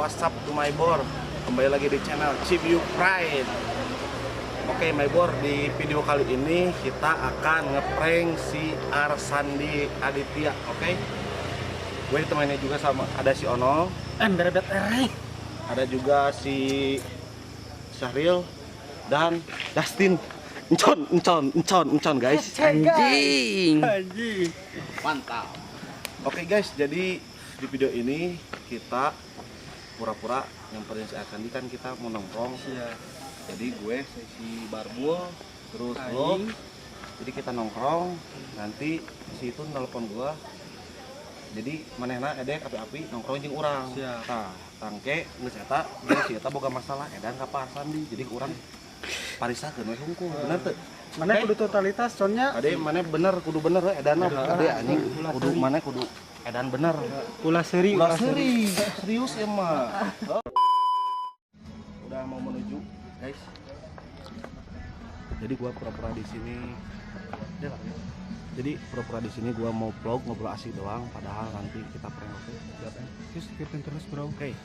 what's up to my bor? Kembali lagi di channel Cibiu Pride. Oke, my bor, di video kali ini kita akan ngeprank si Arsandi Aditya. Oke, gue ditemani juga sama ada si Ono, ada juga si Syahril dan Dustin. Encon guys. Anjing. Mantap. Oke guys, jadi di video ini kita pura-pura nyamperin si Arsandi, kan kita mau nongkrong. Iya. Jadi gue si Barbul terus lo. Jadi kita nongkrong, nanti si itu nelpon gua. Jadi manehna edek api-api nongkrong jeung urang. Siap. Tah, tangke geus eta, jeung si eta boga masalah edan ka Pak Arsandi. Jadi urang parisakeun we hungkul. Bener teu? Mana kudu totalitas soalnya Ade mana bener kudu bener we edan ade anjing. Kudu mana kudu edan bener. ulah seri. Serius ya mah. Udah mau menuju, guys. Jadi gua pura-pura di sini. Jadi pura-pura di sini gua mau vlog ngobrol asik doang, padahal nanti kita prank. Oke. Siap ya? Terus ikutin terus, bro. Oke.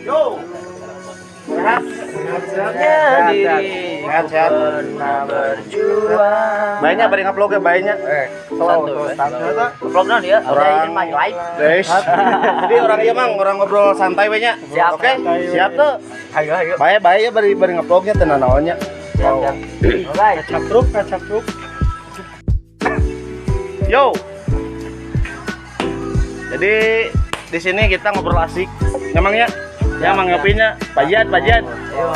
Yo. Sehat. Pernah berjuang. Baiknya bari ngupload ya, baiknya. Vlog naon ya? Orang my life. guys. Jadi orang ieu mang orang ngobrol santai we nya. Siap. Oke. Siap tuh. Ayo. Bae ya bari nguploadnya teu naonnya. Siap. Alright. Kacap truk. Yo. Jadi di sini kita ngobrol asik. Emangnya? Ya mang ngopinya, pajian.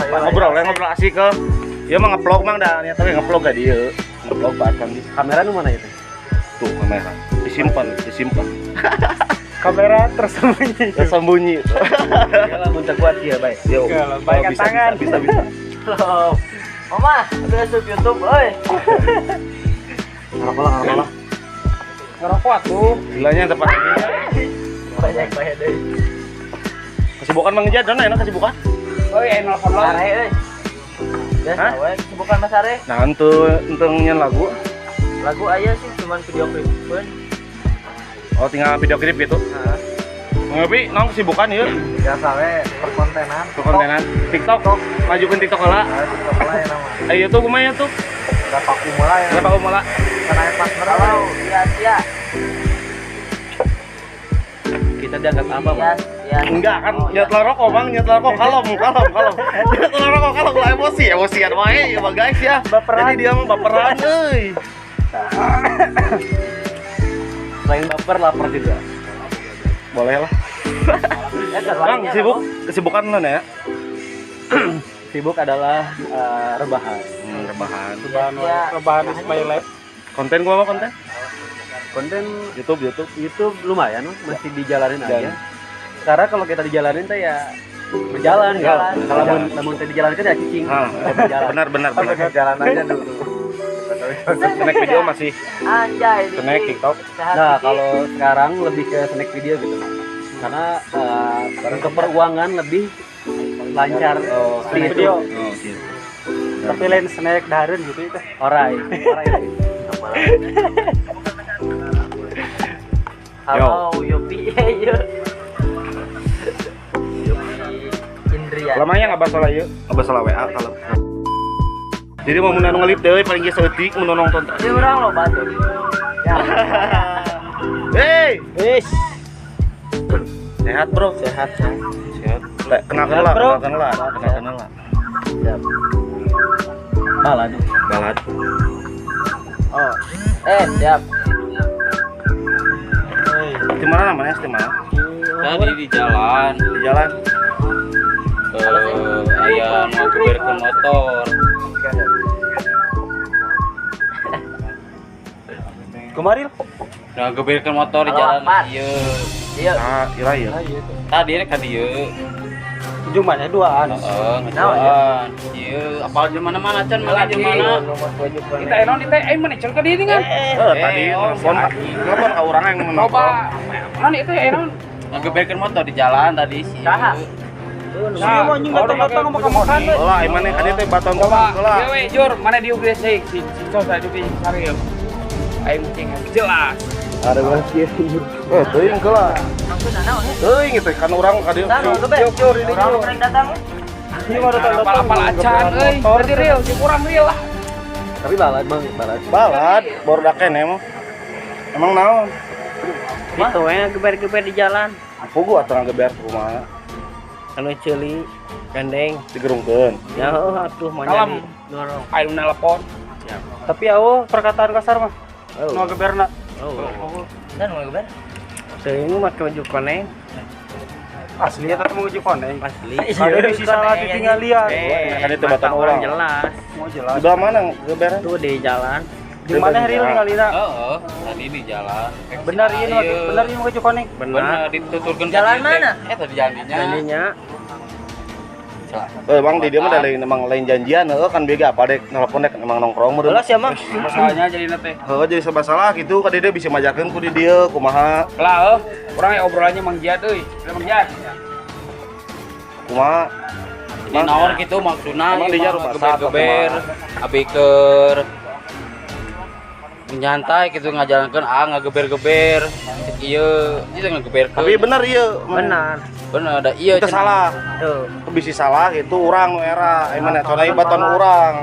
Ngobrol asik ke. Ya mang ngeplog mang dah niat we ngeplog gak dia. Ngeplog Pak Arsandi. Kamera nu mana itu? Tuh kamera. Disimpan. Kamera tersembunyi. Ya mun teu kuat ya, bae. Yo. Baik tangan. Bisa. Halo. Mama, udah sub YouTube, oi. Ngarap lah. Ngerokok tuh. Gilanya tepat ini. Banyak deh. Kesibukan Mang Ijad, dona enak kesibukan. Oh iya, nelfon lo. Are euy. Ya, Hah? sawe bukan Mas Are. Nah, untuk nyen lagu. Lagu aya sih cuman video klip pun. Oh, tinggal video klip gitu. Heeh. Ngopi, nong kesibukan yuk. Biasa we perkontenan. Kontenan TikTok, majukan TikTok lah. TikTok lah ya nama. Ayo tuh kumanya tuh. Berapa kumula ya? Kenapa kumala? Karena partner. Halo, iya. Kita dianggap apa, Bang? Iya. Enggak kan, nyetel rokok, Bang. Nyetel rokok kalem. Nyetel rokok kalem lah emosian wae ya, Bang guys ya. Baperan. Jadi dia mah baperan euy. Selain baper lapar juga. Boleh lah. Bang, kesibukan mana ya? Sibuk adalah rebahan. Rebahan. Rebahan di My Life. Konten gua apa konten? Konten YouTube. lumayan masih dijalanin aja. Karena kalau kita dijalanin teh ya berjalan kan. Kalau namun teh dijalanin kan ya cicing. Benar. Jalan aja dulu. Snack video masih Anjay. snack TikTok. Nah, kalau sekarang lebih ke snack video gitu. Karena untuk peruangan lebih lancar Snack video. Oh, gitu. Tapi lain snack dahareun gitu itu. Orai. Halo, Yopi. Yopi Indrian. Lamanya nggak basalah yuk, nggak basalah WA kalau. Jadi mau menang ngelip deh, paling geus seutik mun nonton. Ini orang lo batu. Ya. Hey, Wis. sehat bro, sehat. Kenalkan lah. Siap. Balad. Oh. Siap. Di mana namanya? Di mana? Tadi di jalan ayah mau geberkan motor. Kemarin Nah geberkan motor di jalan Iya. Ah, iya. tadi rek ka dieu. jumlahnya duaan. Ngejauhan. Ieu apal di mana-mana can mana di mana. Kita enon di teh mana cel ka dieu kan. Tadi telepon ka urang yang Coba. Mana itu enon? Ngegeberkan motor di jalan tadi sih. Saha? Nah, mau nyinggat datang makan. Lah, imane kan itu baton Coba. lah. Dewe jur mana di UGS si Sos tadi di Saril. aing cing jelas. Ada masih. Teuing heula. Teuing itu kan urang ka dieu. Jor ini. Urang rek datang. Ini mah datang apal acan euy. Berarti real, jeung urang real lah. Tapi balad Bang, balad. Balad, baru daken emang. Emang naon? Itu geber-geber di jalan. Pugu atuh ngageber kumaha. Anu ceuli gandeng. Digerungkeun. Ya atuh mah Kalam. jadi dorong. Aing nelpon. Tapi awo perkataan kasar mah. Oh. Nu geberna. Oh. Dan mau geber. Teuing mah keju koneng. Asli eta teh menguji koneng. Asli. Ada di sisa lagi tinggal lihat. Kan itu batan orang. Jelas. Mau jelas. Di belah mana geberan? Tuh di jalan. Di mana Ril tinggalina? Heeh, tadi di jalan. Benar ieu benar ieu menguji koneng. Benar. Dituturkeun Jalan mana? Tadi janjinya. Janjinya Bang di dia mah da emang lain janjian heuh kan bega apa dek nelpon dek emang nongkrong meureun. jelas ya mah. Masalahnya jadi teh. Heuh jadi serba salah gitu ka dia bisa majakeun ku di dieu kumaha Lah urang obrolannya Mang Jiat euy. Mang Jiat. kumaha. Ini naon gitu maksudna Emang di jarum basah, geber abi keur nyantai gitu ngajalankeun ngageber-geber ieu itu ngageberkeun. Tapi bener ieu. Benar. Bener ada iya Itu salah. Tuh. Bisa salah itu urang nu era emang cenah baton urang.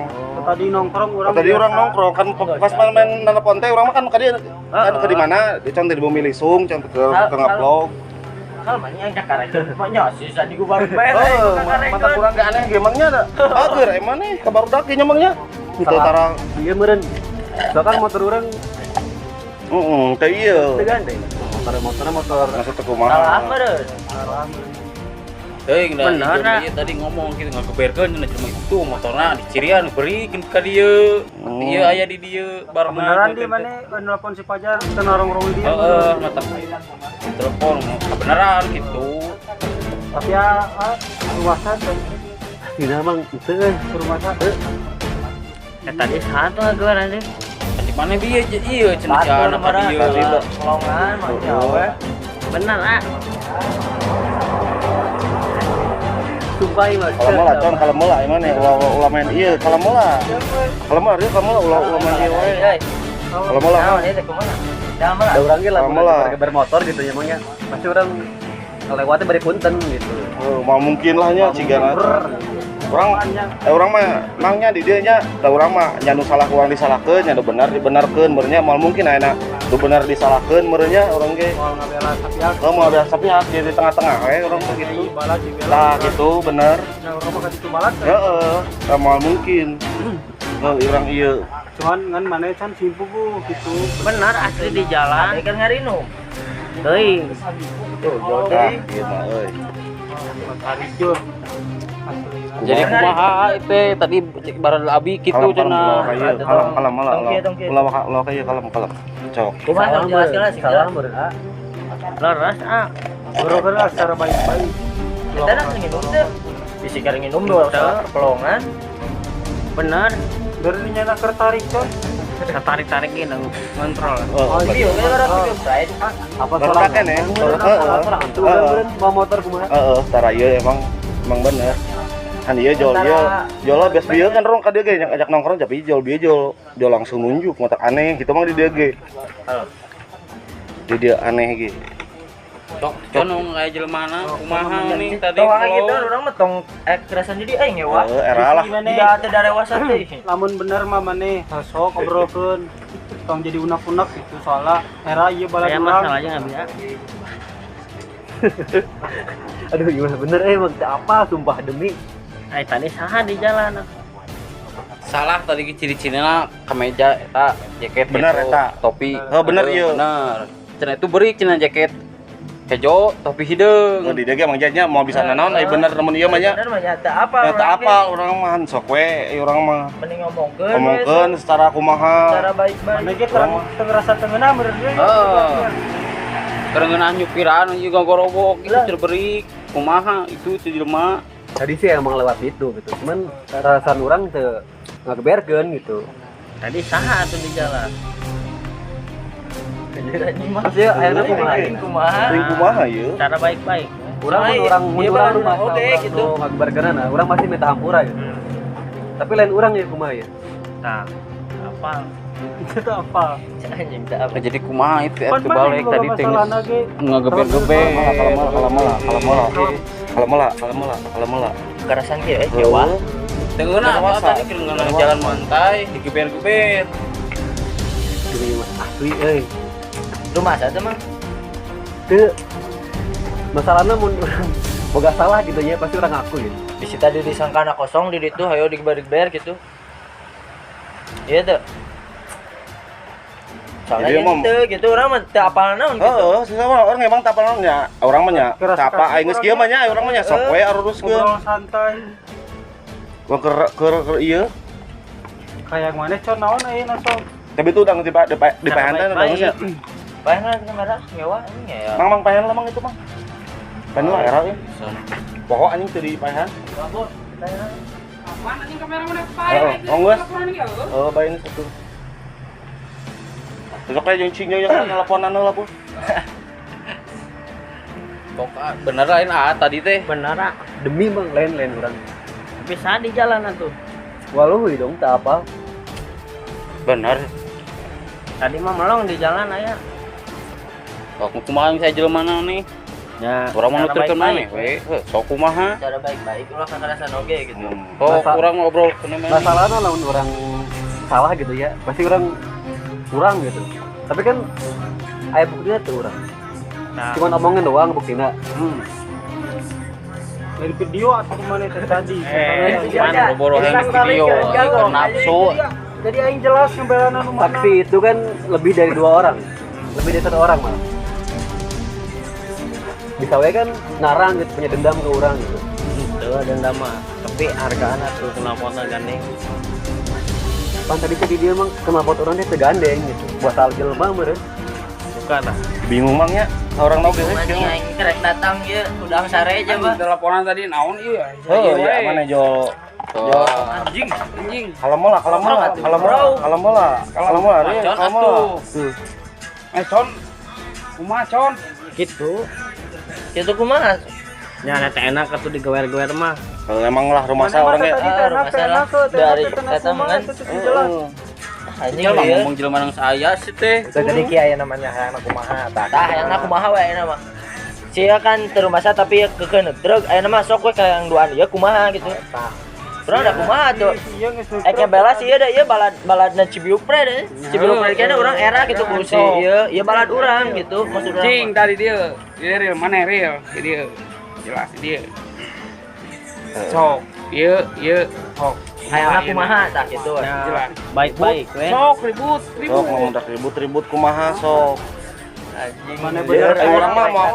Tadi nongkrong urang. Tadi urang nongkrong kan pas main telepon teh urang mah kan ka dieu kan ke di mana di contoh di Bumi Lisung contoh ke ngaplog. Kalau yang Jakarta banyak sisa di gua baru bayar. Mata kurang ke aneh gemangnya ada. Ager emang nih kabar udah ke nyamangnya. Itu tara. Ieu meureun. Bahkan motor urang Teh ieu. teu gandeng. Motor. Maksud teh kumaha? meureun. Teuing da Bener, nah. ieu tadi ngomong gitu ngageberkeun cenah cuma itu motorna dicirian berikeun ka dieu. Ieu aya di dieu bareng. Beneran di mana nelpon si Pajar teu norong-norong di dia. Heeh, mata telepon beneran gitu. Tapi ya rumasan teh. Dina Bang teu euy rumasan. Tadi satu ngageber anjing. Di mana bieu ieu cenah jalan apa dieu. Lowongan mah jawa. Benar ah. Sumpah ieu mah. Kalau mula con kalau mula emang nih ulah main ieu kalau mula dia kalau mula ulah main ieu we. Kalau mula Itu kumaha? Dah mah. Ada urang ge lamun Lama lah. geber motor gitu ya emangnya. Pasti urang lewatnya bari punten gitu. mau mungkin lah nya cigana. Urang mah nangnya di dieu nya da urang mah nya nu salah urang disalahkeun nya nu benar dibenarkeun meureun nya moal mungkin ayeuna nu benar disalahkeun meureun nya urang ge. Mau ngabela sapiak. Mau ada sapiak di tengah-tengah we urang mah gitu. Lah gitu bener. Yang urang mah ka ditu balat. Heeh, da moal mungkin. Urang ieu. Cuman ngan mana can simpu ku gitu. Benar asli di jalan. Kan ngarinu. Teuing. Nah, ieu mah euy. Harijo. Jadi kumaha teh tadi bareng abi kitu cenah. Kalem malah ulah kayak kalem. Cok. Kumaha jelas-jelas sih. Salah meureun. Leras ah. Boro-boro secara baik-baik. Kita nak nginum teh. Bisi kareng nginum dosa pelongan. Benar. Dari nyana tertarik kan. Tarik-tarik ini ngontrol. Oh, Video kan ada video side. Apa baru salah? daken ya? Itu urang bawa motor kumaha? Tara ieu emang bener. Kan ieu jual bias bieu kan rong ka dieu ge ajak nongkrong tapi jual langsung nunjuk motor aneh gitu mah di dieu ge. Di dia aneh ge. Cok, conong aya jelmana kumaha nih tadi. Tong gitu urang mah tong kerasan jadi aing ngewa. Era lah. Tidak ada darewasa teh. Lamun bener mah maneh sok obrolkeun. Tong jadi unak-unak gitu soalnya era ieu balad Saya urang. masalahnya ngambil ya. Aduh gimana bener emang apa sumpah demi. Tadi saha di jalan. Salah tadi ciri-cirina kemeja eta jaket Bener, gitu, eta. topi. Bener ieu. Bener. Cenah itu beri cenah jaket kejo topi hideung. Di dia ge emang jadinya mau bisa nanaon ai bener nemun ieu mah nya. Bener mah nyata apa? Eta apal urang mah sok we urang mah Mending ngomongkeun. ngomongkeun secara kumaha. Cara baik-baik. Mana ge terang ngerasa tengenah bener deui. Kerengeunah nyupiran juga gorobok gitu cenah beri kumaha itu teh jelema. Tadi sih emang lewat itu gitu. Cuman rasa urang teu ngageberkeun gitu. Tadi saha tuh di jalan. Pasti akhirnya kumaha? Teuing kumaha ieu? Cara baik-baik. Urang rumah oke gitu. ngageberkeunana, urang pasti minta hampura gitu. Tapi lain urang ya kumaha ya. Nah, apa? Itu apa? Anjing tak apa. Jadi kumaha itu Pan kebalik mana tadi juga teh masalah lagi. ngegeber-geber. Kalau mula. Kerasan kieu Jawa. Tengena apa tadi kira jalan mantai digeber-geber. Ini mah asli euy. Rumah saya mah. Teu masalahnya mun boga salah gitu ya pasti orang ngaku gitu. Bisi tadi disangkana kosong di ditu hayo digeber-geber gitu. Iya tuh. Soalnya Jadi emang- gitu orang mah teu apal naon gitu. Heeh, sesama orang emang tapalnya, orang mah nya. Capa aing geus kieu mah nya, orang mah nya sok we aruruskeun. Ngobrol santai. Gua keur ieu. Kayak mana con naon ayeuna sok. Tapi itu udah di pahan teh udah geus nya. Bayangna kamera nyewa ini ya. Mang pahan lah mang itu mang. Pahan lah era ya. Pokok anjing teu di pahan. Apaan anjing kamera mana Heeh, onggeus. Oh, bae ini satu. Besok aja yang cingnya yang teleponan lah bu. Pokoknya bener lain tadi teh. Bener ah. Demi bang lain-lain orang. Bisa di jalanan tuh. Walau dong tak apa. Bener. Tadi mah melong di jalan aya. Aku kumaha saya jelema nih. Ya. Urang mau nuturkeun baik-baik, maneh we. Sok kumaha? Cara baik-baik ulah kakarasan oge gitu. Oh, Masa- kurang ngobrol kene maneh. Masalahnya lamun orang salah gitu ya pasti orang kurang gitu. Tapi kan aya buktinya tuh orang. Nah, Cuman omongin doang buktinya. Dari video atau kemana itu tadi? Jangan boro-boro yang video, nafsu. Jadi aing jelas ngebelanan rumah. Saksi itu kan lebih dari 2 orang. Lebih dari 1 orang malah. Bisa we kan narang gitu punya dendam ke orang gitu. itu dendam mah. Tapi hargaan atuh kenapa gandeng. Pan tadi jadi dia emang kenapa orang dia tegandeng gitu. Buat hal jelema meureun. Bukan lah. Bingung mangnya orang nau geus Anjing aing kerek datang ieu udang sare aja mah. Teleponan tadi naon ieu? Oh iya mana Jo. Anjing, anjing. Kalau mola Con, Con. Kumaha, Con? Gitu. Gitu kumaha? Ya ada enak atuh digewer-gewer mah. Emang lah rumah saya orangnya. Rumah saya dari kata mangan. Anjing Jelema ieu. ngomong jelema nang saya sih teh. Itu jadi kieu aya namanya hayangna kumaha tah. Tah hayangna kumaha we aya nama. Sia kan teu rumah saya tapi kekeun truk aya nama sok we ka yang duaan ieu kumaha gitu. Tah. Terus ada kumaha tuh. Eke bela sih ada ieu baladna Cibiuk Pre deh. Cibiuk Pre kana urang era gitu ku si ieu balad urang gitu maksud urang. Cing tadi dia. Dia real mana real? Dia jelas dia. Sok, ieu sok. Hayangna kumaha tah gitu. Jelas. Baik-baik we. Sok ribut. Sok ngomong dak ribut kumaha sok. Anjing. Mana Bener, bener orang mah mau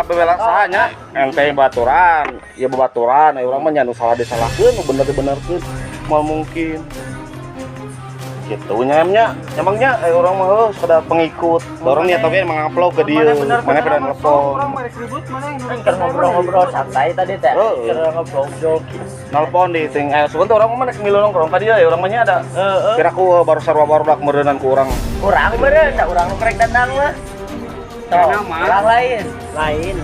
bela sahanya ente baturan, ya bebaturan, orang mah nya nu salah disalahkeun, nu bener dibenerkeun, mal mungkin. Gitu nyamnya, emangnya orang mah sekedar pengikut. Orang niat oge mengupload ke dia, mana pernah nelpon. Orang merek ribut mana yang Kan keur ngobrol-ngobrol santai tadi teh. Heeh. Keur ngobrol Nelpon di ting sebentar orang mah milu nongkrong ka dia, orang mah nya ada. Kira ku baru sarua barudak meureunnan ku urang. kurang meureun da urang nu krek datang mah. Karena mah. Urang lain.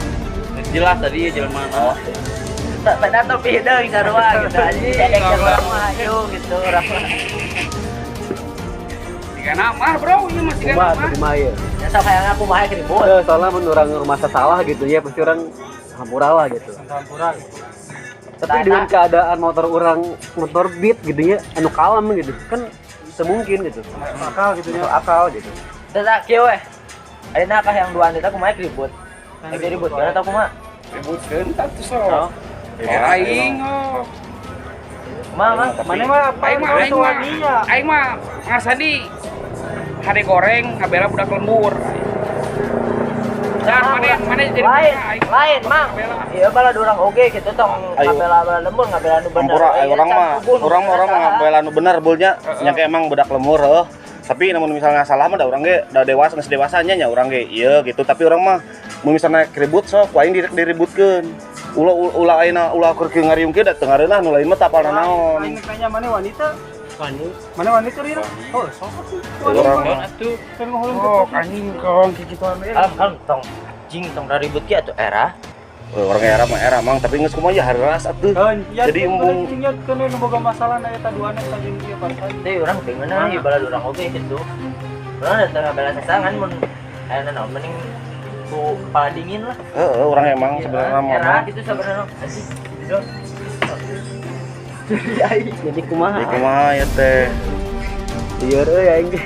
Jelas tadi jelema mana. Tak datang pideung sarua gitu anjing. Cek mah ayo gitu urang mah. Tiga nama bro, ini masih tiga Kumaha nama. terima ya. Ya sok hayang aku mah ribut. Soalnya mun orang rumah salah gitu ya pasti orang hampura lah gitu. campuran. Tapi dengan keadaan motor beat gitu ya anu kalem gitu kan semungkin gitu. Akal gitu Masuk ya. akal gitu. Tak kieu we. Ayeuna kah yang duaan eta kumaha ribut. Lagi ribut kana tah kumaha? Ributkeun tatu sok. Aing oh. Kumaha? Mana mah apa? Aing mah ngasadi hade goreng ngabela budak lembur. Dan mana jadi lain mang. Iya balad urang oge gitu tong ngabela lembur ngabela nu bener. Orang mah bela nu bener bulnya nya emang budak lemur heuh. Tapi namun misalnya salah mah da urang ge da dewasa geus dewasanya nya urang ge ieu gitu tapi urang mah mun misalnya ribut sok ku aing diributkeun. Ulah ayeuna ulah keur ngariung ge da teu ngareunah nu lain mah tapal naon. Aing tanya mana wanita? Mana wanita Rira? Oh, sok sih. Urang atuh. Kan ngulung Oh, anjing kong kikituan we. Kan tong jing tong ribut ki atuh era. orang era mang tapi geus kumaha ya hareras atuh. Jadi embung ingat kan nu boga masalah na eta duana eta jeung ieu partai. Teh urang teh ngeunah ieu bala urang oge kitu. Urang da teu bala sasangan mun aya naon mending ku kepala dingin lah. Heeh, orang emang sebenarnya mah. Era gitu sebenarnya. Jadi kumaha? Jadi kumaha ya teh. Ieu euy aing ge.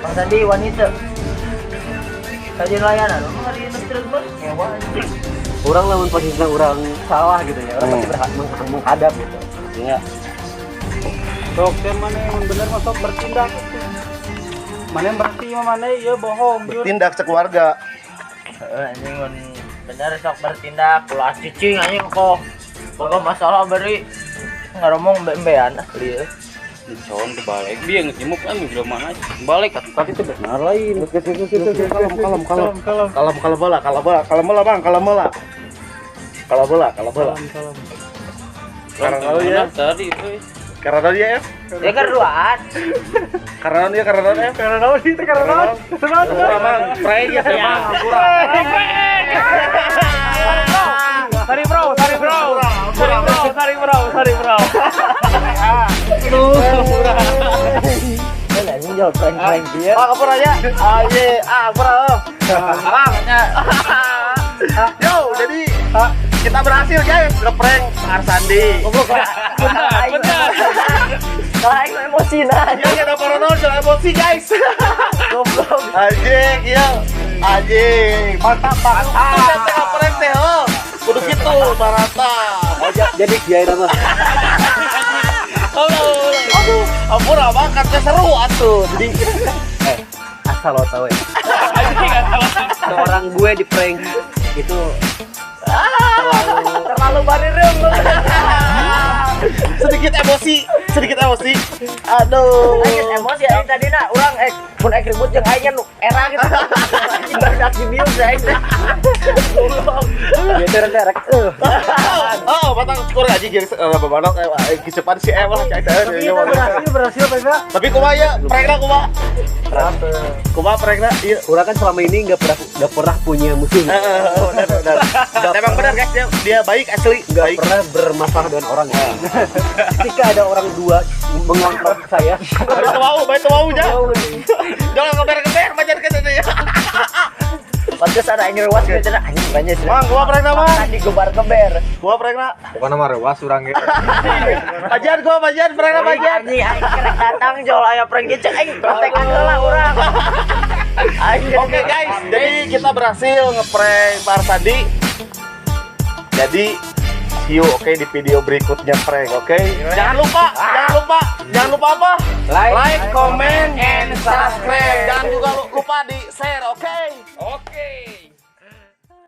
Bang Sandi wanita. Kajian layanan, lu hari ini terus ber, nyewa. Urang lamun posisinya urang salah gitu ya. Urang pasti berhak menghadap gitu. Iya. Sok teh mana yang bener mah sok bertindak. Mana yang berarti mah mana ieu bohong. Bertindak sekeluarga. Anjing mun bener sok bertindak, ulah cicing anjing kok. Boga masalah beri ngaromong embe-embean lieu. Dicon kebalik dia ngejemuk kan minggu mana balik Tadi itu benar lain. Kalem bola. Sekarang kalau ya. tadi itu Karena dia ya. Ya keruan. Karena dia ya. Mang, pray ya mang. Sorry bro. Kan anjing jawab prank dia. Kapur aja. Kapur. Yo, jadi kita berhasil guys ngeprank Arsandi. Benar. Kayak emosi nah. Iya, ada paranoid jangan emosi guys. Goblok. Anjing, iya. Anjing. Mantap. Kita ngeprank teh, oh. Kudu gitu, barata. Jadi kiai nama. Aduh, ampun abang katanya seru atuh. Jadi Asal lo tahu ya. Seorang gue di prank itu Terlalu barirem lu. sedikit emosi. Aduh. Aing emosi aing tadi na urang mun ribut jeung aing nu era gitu. Anjing badak di bius aing. dia derek. Oh, matang skor aja jadi bebanok kicepan si lah Berhasil Pak. Tapi kumaha ya, prank kumaha. Kumaha prank iya. Urang kan selama ini nggak pernah punya musuh. Emang benar guys, dia baik asli, Nggak baik. pernah bermasalah dengan orang ya. Ketika ada orang dua mengontrol saya, Baik mau aja. Jangan ngeber-ngeber macam gitu ya. Pantes ada aing rewas gitu cenah anjing banyak cenah. Mang, gua prank nama. Tadi gebar keber. Gua prank na. bukan nama rewas urang ge. Bagian prank na bagian. Anjing aing kerek datang jol aya prank gitu aing kontekan heula urang. Oke guys, jadi kita berhasil ngeprank Pak Arsandi. Jadi see you di video berikutnya prank, oke? Jangan lupa apa? Like, comment, and subscribe. Jangan juga lupa di share, oke?